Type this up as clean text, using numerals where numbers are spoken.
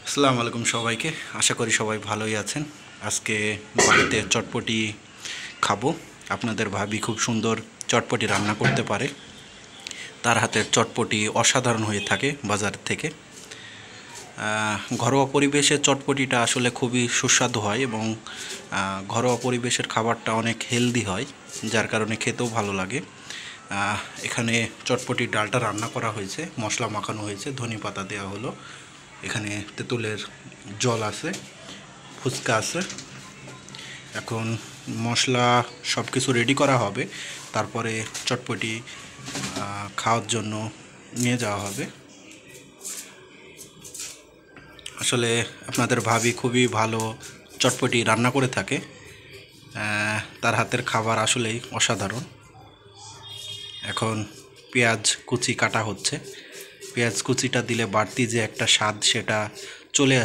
আসসালামু আলাইকুম সবাইকে। আশা করি সবাই ভালোই আছেন। আজকে বাড়িতে চটপটি খাবো। আপনাদের ভাবি খুব সুন্দর চটপটি রান্না করতে পারে। তার হাতের চটপটি অসাধারণ হয়ে থাকে বাজার থেকে। ঘরোয়া পরিবেশের চটপটিটা আসলে খুবই সুস্বাদু হয় এবং ঘরোয়া পরিবেশের খাবারটা অনেক হেলদি হয়, যার কারণে খেতেও ভালো লাগে। এখানে চটপটির ডালটা রান্না করা হয়েছে, মশলা মাখানো হয়েছে, ধনেপাতা দেওয়া হলো, এখানে তেঁতুলের জল আছে, ফুচকা আছে। এখন মশলা সব কিছু রেডি করা হবে, তারপরে চটপটি খাওয়ার জন্য নিয়ে যাওয়া হবে। আসলে আপনাদের ভাবি খুবই ভালো চটপটি রান্না করে থাকে। তার হাতের খাবার আসলেই অসাধারণ। এখন পেঁয়াজ কুচি কাটা হচ্ছে। পেঁয়াজ কুচিটা দিলে বাড়তি যে একটা স্বাদ সেটা চলে আসে।